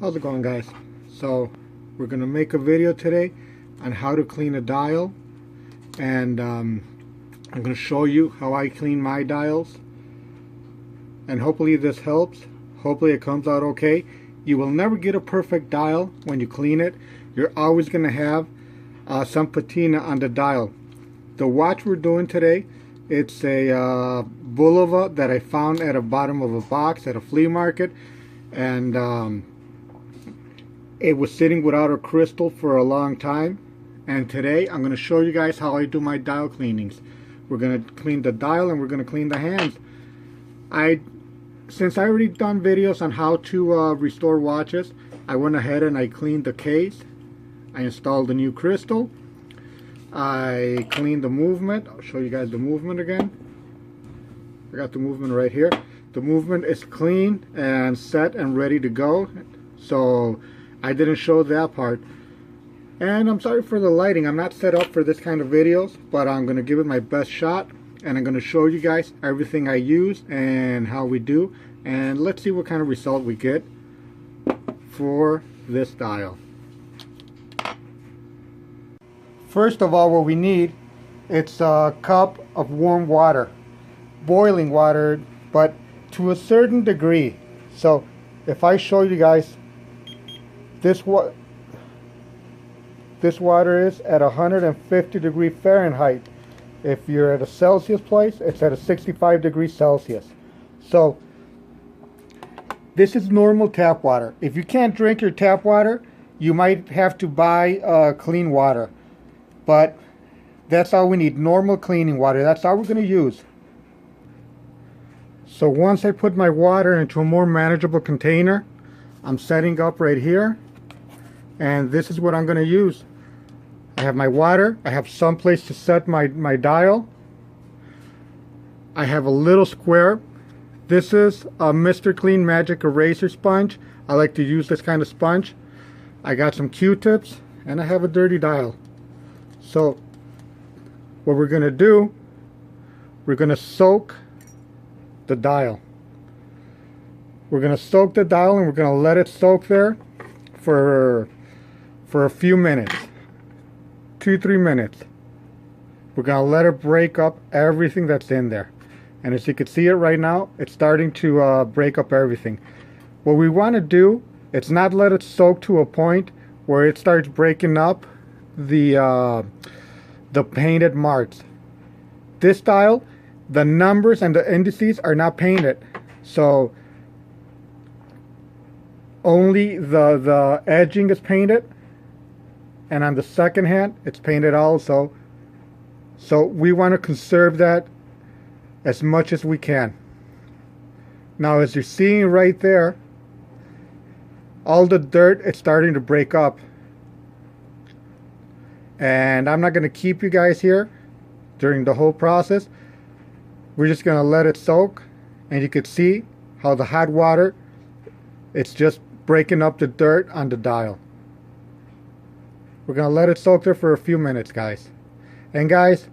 How's it going, guys? So we're gonna make a video today on how to clean a dial, and I'm gonna show you how I clean my dials, and hopefully this helps. Hopefully it comes out okay. You will never get a perfect dial when you clean it. You're always gonna have some patina on the dial. The watch we're doing today, it's a Bulova that I found at the bottom of a box at a flea market, and it was sitting without a crystal for a long time. And today I'm going to show you guys how I do my dial cleanings. We're going to clean the dial and we're going to clean the hands. Since I already done videos on how to restore watches, I went ahead and I cleaned the case. I installed a new crystal. I cleaned the movement. I'll show you guys the movement again. I got the movement right here. The movement is clean and set and ready to go. So I didn't show that part. And I'm sorry for the lighting. I'm not set up for this kind of videos, but I'm going to give it my best shot. And I'm going to show you guys everything I use and how we do. And let's see what kind of result we get for this dial. First of all, what we need, it's a cup of warm water. Boiling water, but to a certain degree. So if I show you guys, this water is at 150 degrees Fahrenheit. If you're at a Celsius place, it's at a 65 degrees Celsius. So this is normal tap water. If you can't drink your tap water, you might have to buy clean water. But that's all we need, normal cleaning water. That's all we're going to use. So once I put my water into a more manageable container, I'm setting up right here. And this is what I'm going to use. I have my water. I have some place to set my dial. I have a little square. This is a Mr. Clean Magic Eraser Sponge. I like to use this kind of sponge. I got some Q-tips, and I have a dirty dial. So what we're going to do, we're going to soak the dial. We're going to soak the dial, and we're going to let it soak there for a few minutes, 2-3 minutes. We're going to let it break up everything that's in there. And as you can see it right now, it's starting to break up everything. What we want to do, it's not let it soak to a point where it starts breaking up the painted marks. This dial, the numbers and the indices are not painted. So only the edging is painted. And on the second hand, it's painted also. So we want to conserve that as much as we can. Now, as you're seeing right there, all the dirt is starting to break up. And I'm not going to keep you guys here during the whole process. We're just going to let it soak. And you can see how the hot water, it's just breaking up the dirt on the dial. We're going to let it soak there for a few minutes, guys. And guys,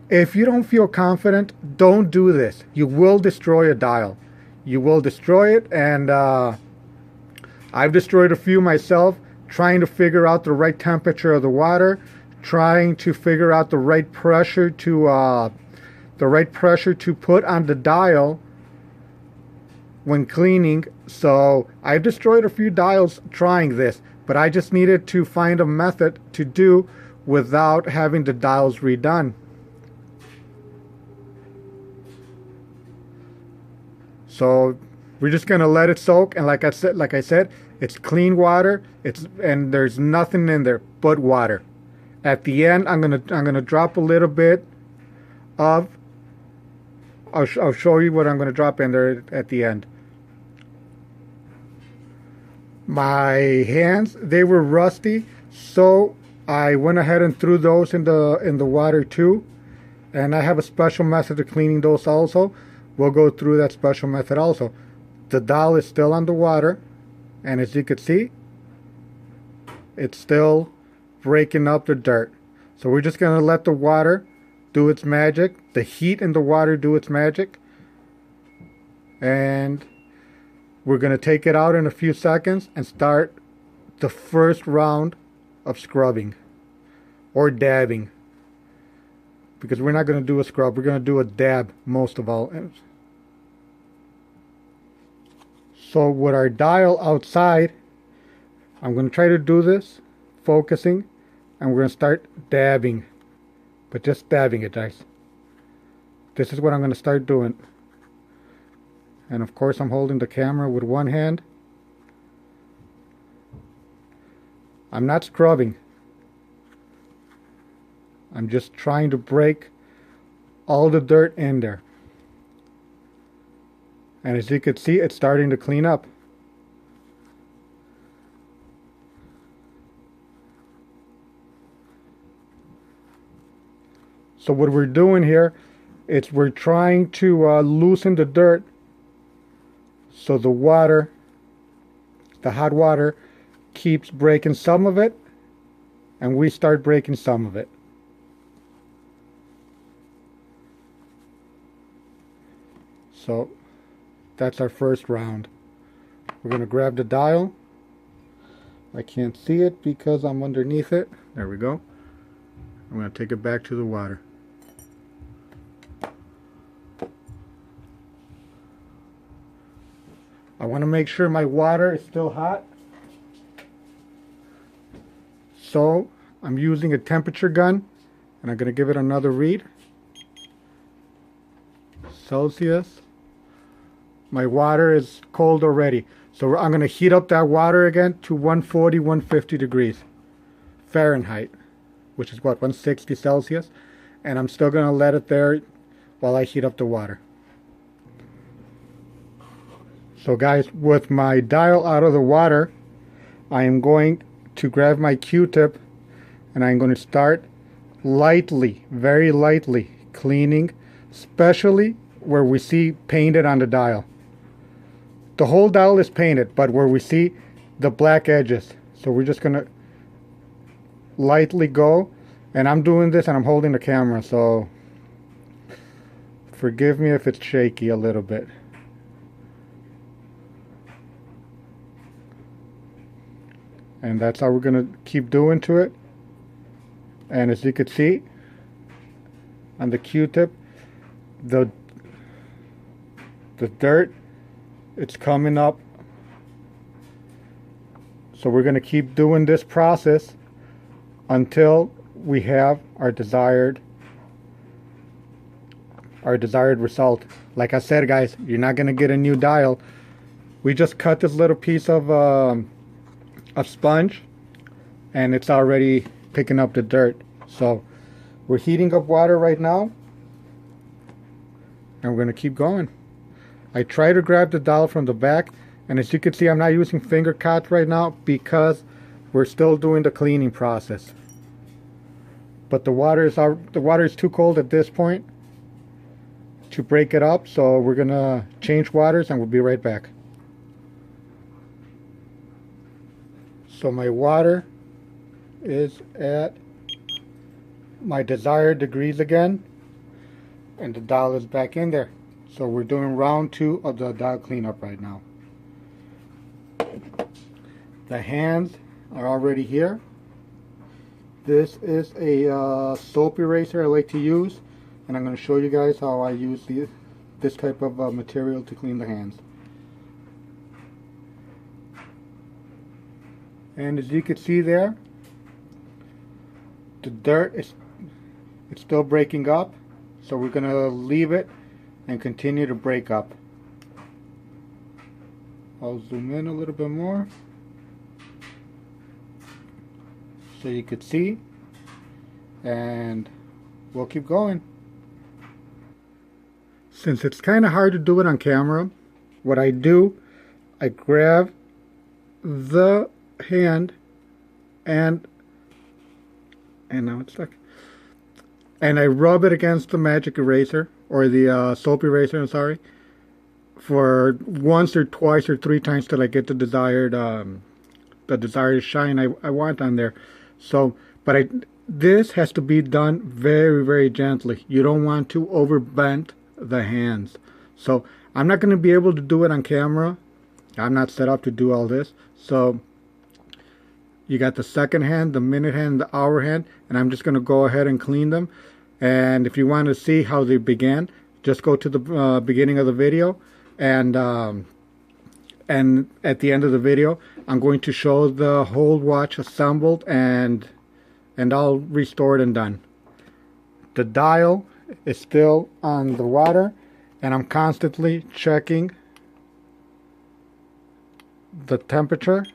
if you don't feel confident, don't do this. You will destroy a dial. You will destroy it, and I've destroyed a few myself, trying to figure out the right temperature of the water, trying to figure out the right pressure to put on the dial when cleaning. So I've destroyed a few dials trying this. But I just needed to find a method to do without having the dials redone. So we're just gonna let it soak, and like I said, it's clean water. And there's nothing in there but water. At the end, I'm gonna drop a little bit of. I'll show you what I'm gonna drop in there at the end. My hands, they were rusty, so I went ahead and threw those in the water too. And I have a special method of cleaning those also. We'll go through that special method also. The dial is still underwater, and as you can see, it's still breaking up the dirt. So we're just going to let the water do its magic, the heat in the water do its magic. And We're going to take it out in a few seconds and start the first round of scrubbing or dabbing, because we're not going to do a scrub, we're going to do a dab most of all. So with our dial outside, I'm going to try to do this focusing, and we're going to start dabbing, but just dabbing it, guys. This is what I'm going to start doing. And of course I'm holding the camera with one hand. I'm not scrubbing. I'm just trying to break all the dirt in there. And as you can see, it's starting to clean up. So what we're doing here is we're trying to loosen the dirt so the water, the hot water, keeps breaking some of it, and we start breaking some of it. So that's our first round. We're going to grab the dial. I can't see it because I'm underneath it. There we go. I'm going to take it back to the water. I want to make sure my water is still hot. So I'm using a temperature gun, and I'm going to give it another read. Celsius. My water is cold already. So I'm going to heat up that water again to 140, 150 degrees Fahrenheit, which is what, 160 Celsius. And I'm still going to let it there while I heat up the water. So guys, with my dial out of the water, I am going to grab my Q-tip, and I'm going to start lightly, very lightly cleaning, especially where we see painted on the dial. The whole dial is painted, but where we see the black edges. So we're just going to lightly go, and I'm doing this and I'm holding the camera, so forgive me if it's shaky a little bit. And that's how we're going to keep doing to it. And as you can see on the Q-tip, the dirt, it's coming up. So we're going to keep doing this process until we have our desired result. Like I said, guys, you're not going to get a new dial. We just cut this little piece of sponge, and it's already picking up the dirt. So we're heating up water right now, and we're going to keep going. I try to grab the dial from the back, and as you can see, I'm not using finger cuts right now because we're still doing the cleaning process. But the water is too cold at this point to break it up, so we're going to change waters and we'll be right back. So my water is at my desired degrees again, and the dial is back in there. So we're doing round 2 of the dial cleanup right now. The hands are already here. This is a soap eraser I like to use, and I'm going to show you guys how I use this type of material to clean the hands. And as you can see there, the dirt it's still breaking up, so we're going to leave it and continue to break up. I'll zoom in a little bit more so you could see, and we'll keep going. Since it's kind of hard to do it on camera, what I do, I grab the hand and now it's stuck, and I rub it against the magic eraser, or the soap eraser, I'm sorry, for once or twice or 3 times till I get the desired shine I want on there. So, but this has to be done very, very gently. You don't want to overbend the hands. So I'm not going to be able to do it on camera I'm not set up to do all this. So you got the second hand, the minute hand, the hour hand, and I'm just going to go ahead and clean them. And if you want to see how they began, just go to the beginning of the video, and at the end of the video, I'm going to show the whole watch assembled and all restored and done. The dial is still on the water, and I'm constantly checking the temperature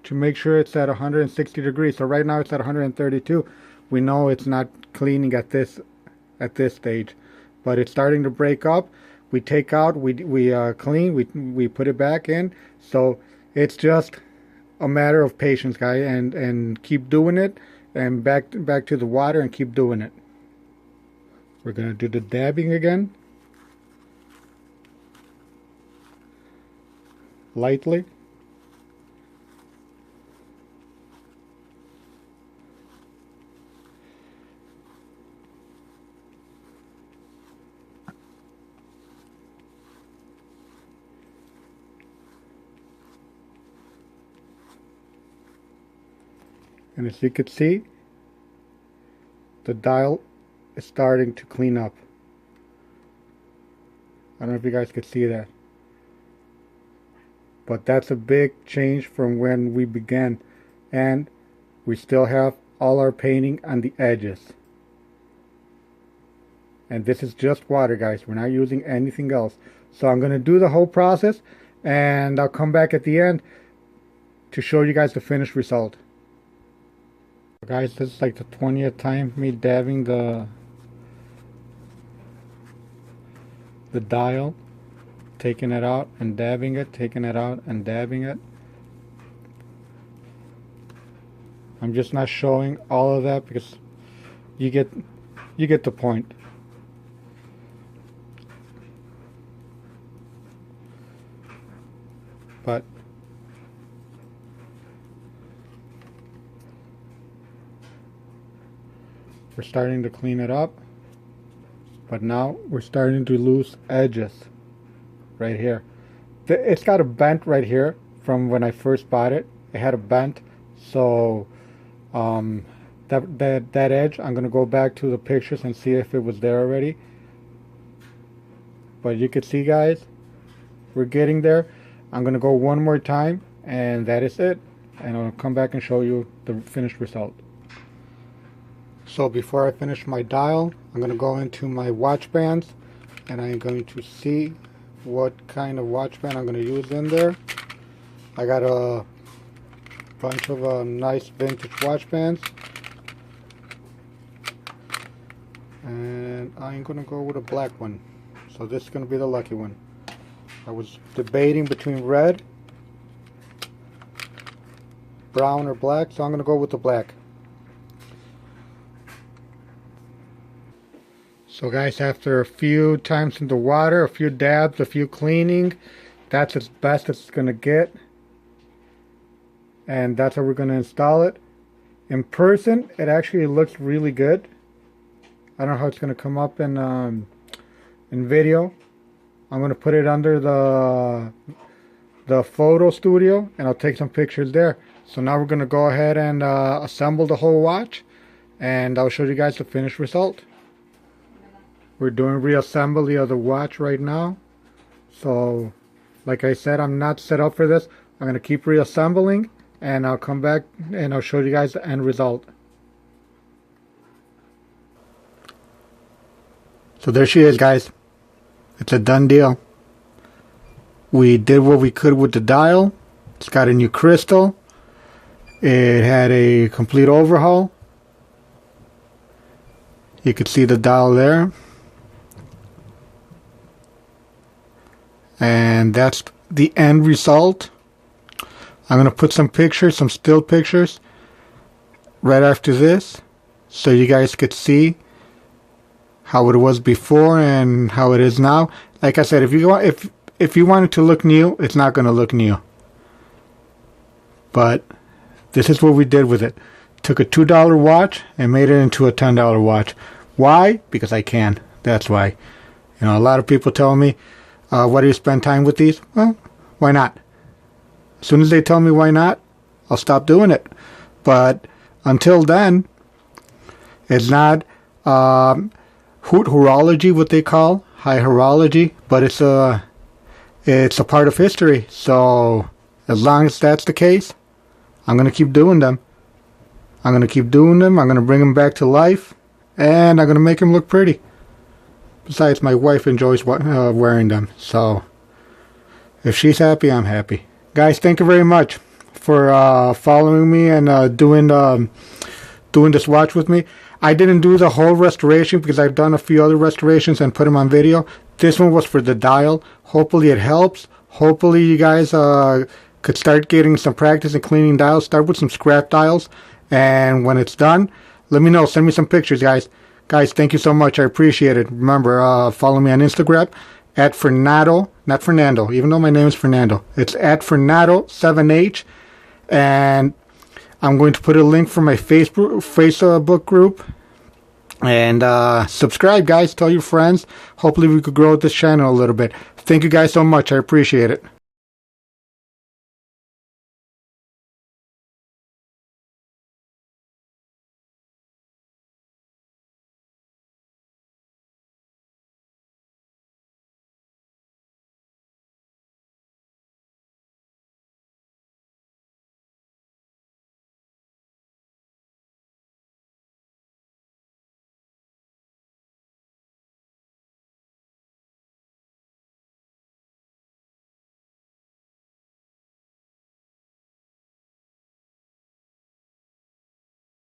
to make sure it's at 160 degrees. So right now it's at 132. We know it's not cleaning at this stage, but it's starting to break up. We take out, we clean, we put it back in. So it's just a matter of patience, guys, and keep doing it, and back to the water and keep doing it. We're gonna do the dabbing again, lightly. And as you can see, the dial is starting to clean up. I don't know if you guys could see that, but that's a big change from when we began. And we still have all our painting on the edges. And this is just water, guys. We're not using anything else. So I'm going to do the whole process, and I'll come back at the end to show you guys the finished result. Guys, this is like the 20th time me dabbing the dial, taking it out and dabbing it, taking it out and dabbing it. I'm just not showing all of that because you get the point. But we're starting to clean it up, but now we're starting to lose edges right here. It's got a bent right here from when I first bought it. It had a bent, so that edge, I'm gonna go back to the pictures and see if it was there already. But you can see, guys, we're getting there. I'm gonna go one more time, and that is it, and I'll come back and show you the finished result. So before I finish my dial, I'm going to go into my watch bands, and I'm going to see what kind of watch band I'm going to use in there. I got a bunch of nice vintage watch bands, and I'm going to go with a black one. So this is going to be the lucky one. I was debating between red, brown, or black, so I'm going to go with the black. So guys, after a few times in the water, a few dabs, a few cleaning, that's as best as it's going to get. And that's how we're going to install it. In person, it actually looks really good. I don't know how it's going to come up in video. I'm going to put it under the photo studio, and I'll take some pictures there. So now we're going to go ahead and assemble the whole watch, and I'll show you guys the finished result. We're doing reassembly of the watch right now. So, like I said, I'm not set up for this. I'm going to keep reassembling, and I'll come back and I'll show you guys the end result. So there she is, guys. It's a done deal. We did what we could with the dial. It's got a new crystal. It had a complete overhaul. You can see the dial there. And that's the end result. I'm going to put some pictures, some still pictures right after this, so you guys could see how it was before and how it is now. Like I said, if you want it to look new, it's not going to look new. But this is what we did with it. Took a $2 watch and made it into a $10 watch. Why? Because I can. That's why. You know, a lot of people tell me, why do you spend time with these? Well, why not? As soon as they tell me why not, I'll stop doing it. But until then, it's not horology, what they call high horology, but it's a part of history. So as long as that's the case, I'm gonna keep doing them. I'm gonna keep doing them. I'm gonna bring them back to life, and I'm gonna make them look pretty. Besides, my wife enjoys wearing them, so if she's happy, I'm happy. Guys, thank you very much for following me and doing this watch with me. I didn't do the whole restoration because I've done a few other restorations and put them on video. This one was for the dial. Hopefully it helps. Hopefully you guys could start getting some practice in cleaning dials. Start with some scrap dials, and when it's done, let me know. Send me some pictures, guys. Guys, thank you so much. I appreciate it. Remember, follow me on Instagram at Fernando, not Fernando, even though my name is Fernando. It's at Fernando7H, and I'm going to put a link for my Facebook group. And subscribe, guys. Tell your friends. Hopefully we could grow this channel a little bit. Thank you guys so much. I appreciate it.